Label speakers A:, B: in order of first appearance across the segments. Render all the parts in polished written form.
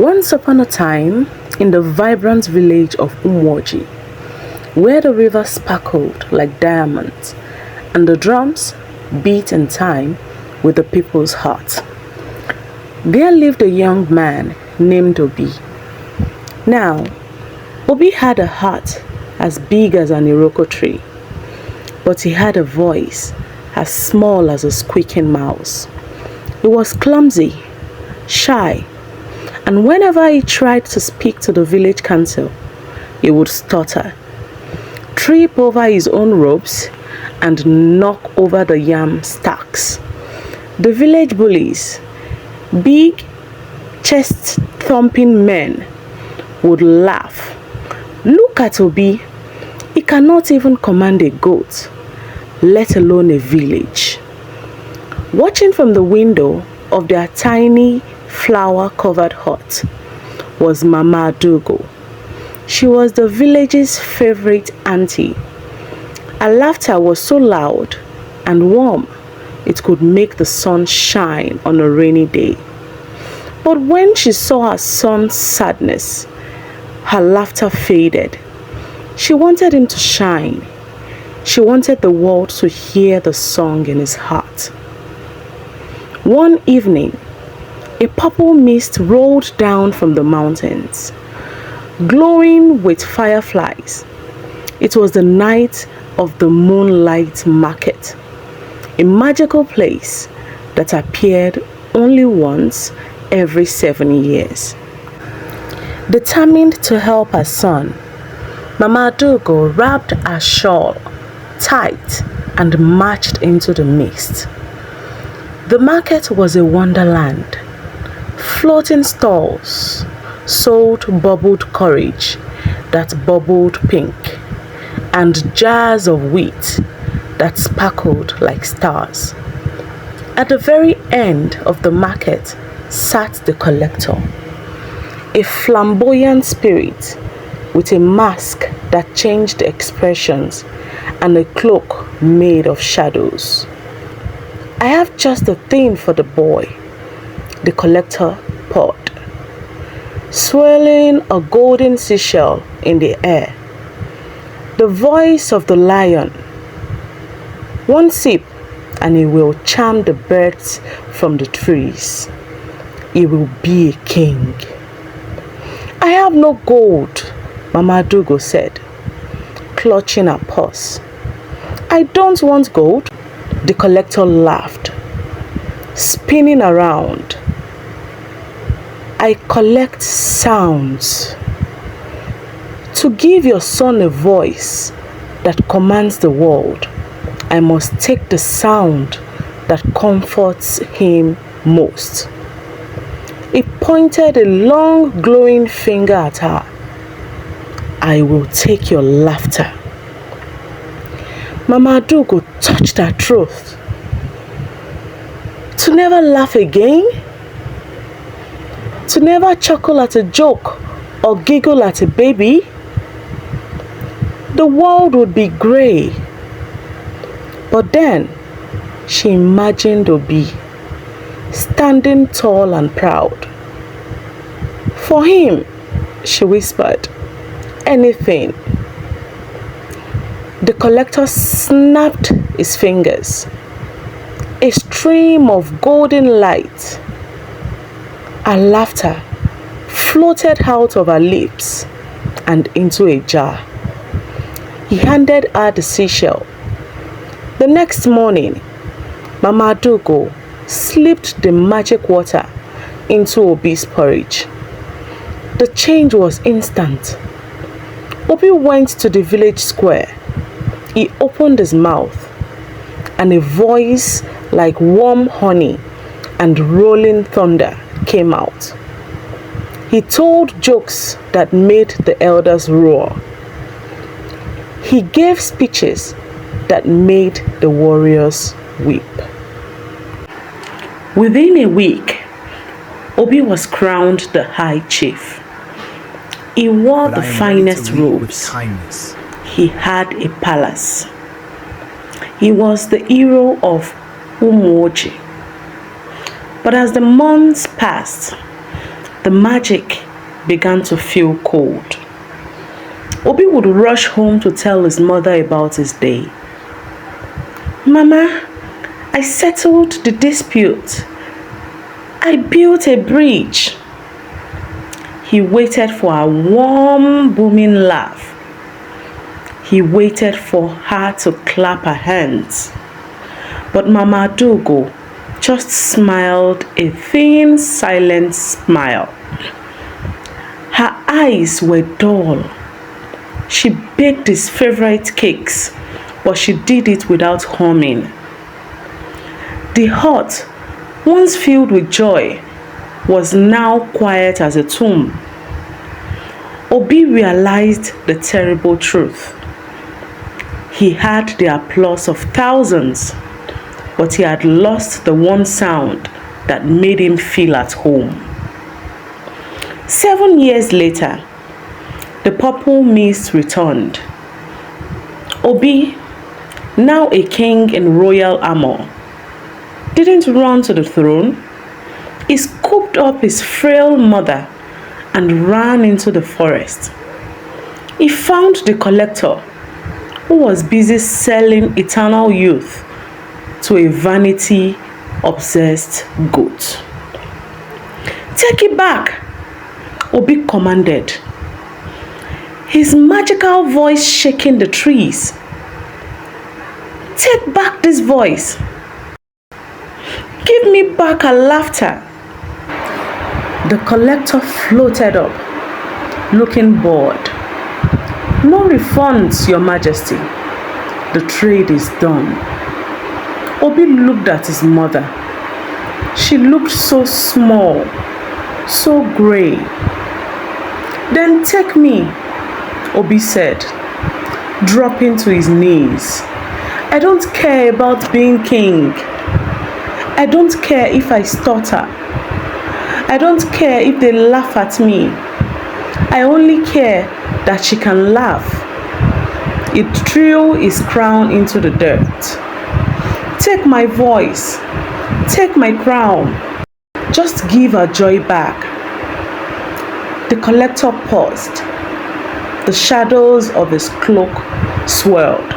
A: Once upon a time, in the vibrant village of Umu-Oji, where the river sparkled like diamonds and the drums beat in time with the people's heart, there lived a young man named Obi. Now, Obi had a heart as big as an iroko tree, but he had a voice as small as a squeaking mouse. He was clumsy, shy, and whenever he tried to speak to the village council, he would stutter, trip over his own ropes, and knock over the yam stacks. The village bullies, big, chest-thumping men, would laugh. Look at Obi, he cannot even command a goat, let alone a village. Watching from the window of their tiny flower-covered hut was Mama Adugo. She was the village's favorite auntie. Her laughter was so loud and warm it could make the sun shine on a rainy day. But when she saw her son's sadness, her laughter faded. She wanted him to shine. She wanted the world to hear the song in his heart. One evening, a purple mist rolled down from the mountains, glowing with fireflies. It was the night of the Moonlight Market, a magical place that appeared only once every 7 years. Determined to help her son, Mama Adugo wrapped her shawl tight and marched into the mist. The market was a wonderland. Floating stalls sold bubbled courage that bubbled pink, and jars of wheat that sparkled like stars. At the very end of the market sat the collector, a flamboyant spirit with a mask that changed expressions and a cloak made of shadows. I have just the thing for the boy, the collector poured, swirling a golden seashell in the air. The voice of the lion. One sip and he will charm the birds from the trees. He will be a king. I have no gold, Mama Adugo said, clutching her purse. I don't want gold. The collector laughed, spinning around. I collect sounds. To give your son a voice that commands the world, I must take the sound that comforts him most. He pointed a long glowing finger at her. I will take your laughter. Mama Adugo touched her throat. To never laugh again? To never chuckle at a joke or giggle at a baby? The world would be grey. But then she imagined Obi, standing tall and proud. For him, she whispered, anything. The collector snapped his fingers. A stream of golden light. Her laughter floated out of her lips and into a jar. He handed her the seashell. The next morning, Mama Adugo slipped the magic water into Obi's porridge. The change was instant. Obi went to the village square. He opened his mouth, and a voice like warm honey and rolling thunder came out. He told jokes that made the elders roar. He gave speeches that made the warriors weep. Within a week, Obi was crowned the High Chief. He wore the finest robes. He had a palace. He was the hero of Umu-Oji. But as the months passed, the magic began to feel cold. Obi would rush home to tell his mother about his day. "Mama, I settled the dispute. I built a bridge." He waited for a warm, booming laugh. He waited for her to clap her hands. But Mama Adugo just smiled a thin, silent smile. Her eyes were dull. She baked his favorite cakes, but she did it without humming. The hut, once filled with joy, was now quiet as a tomb. Obi realized the terrible truth. He had the applause of thousands, but he had lost the one sound that made him feel at home. 7 years later, the purple mist returned. Obi, now a king in royal armor, didn't run to the throne. He scooped up his frail mother and ran into the forest. He found the collector, who was busy selling eternal youth to a vanity-obsessed goat. "Take it back," Obi commanded, his magical voice shaking the trees. "Take back this voice. Give me back her laughter." The collector floated up, looking bored. "No refunds, Your Majesty. The trade is done." Obi looked at his mother. She looked so small, so gray. "Then take me," Obi said, dropping to his knees. "I don't care about being king. I don't care if I stutter. I don't care if they laugh at me. I only care that she can laugh." He threw his crown into the dirt. "Take my voice. Take my crown. Just give her joy back." The collector paused. The shadows of his cloak swirled.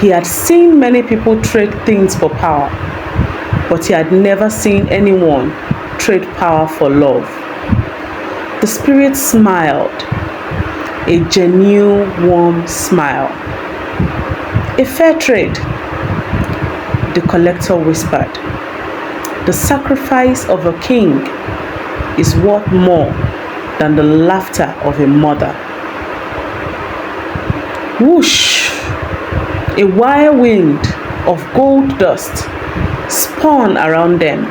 A: He had seen many people trade things for power, but he had never seen anyone trade power for love. The spirit smiled, a genuine, warm smile. "A fair trade," the collector whispered. "The sacrifice of a king is worth more than the laughter of a mother." Whoosh! A whirlwind of gold dust spun around them.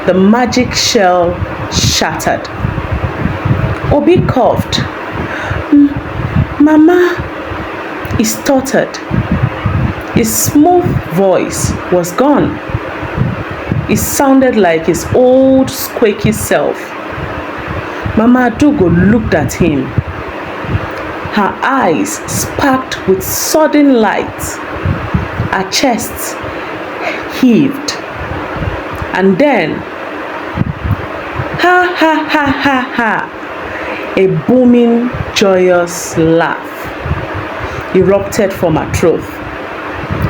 A: The magic shell shattered. Obi coughed. "Mama," he stuttered. His smooth voice was gone. It sounded like his old squeaky self. Mama Adugo looked at him. Her eyes sparkled with sudden light. Her chest heaved. And then, ha ha ha ha ha, a booming, joyous laugh erupted from her throat.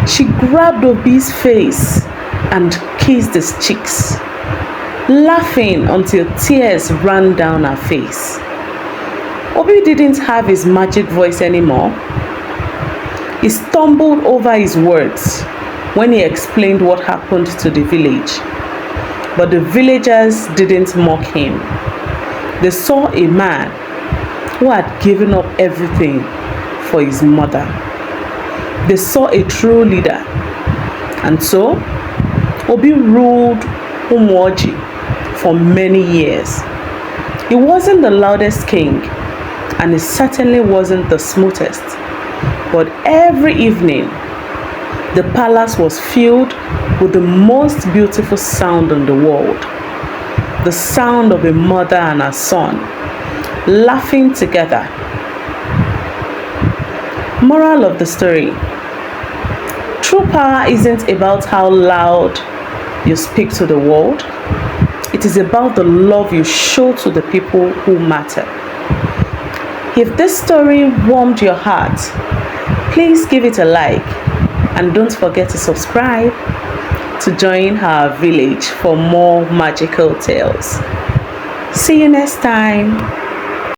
A: She grabbed Obi's face and kissed his cheeks, laughing until tears ran down her face. Obi didn't have his magic voice anymore. He stumbled over his words when he explained what happened to the village. But the villagers didn't mock him. They saw a man who had given up everything for his mother. They saw a true leader. And so, Obi ruled Umu-Oji for many years. He wasn't the loudest king, and he certainly wasn't the smoothest. But every evening, the palace was filled with the most beautiful sound in the world. The sound of a mother and her son laughing together. Moral of the story: true power isn't about how loud you speak to the world. It is about the love you show to the people who matter. If this story warmed your heart, please give it a like and don't forget to subscribe to join our village for more magical tales. See you next time.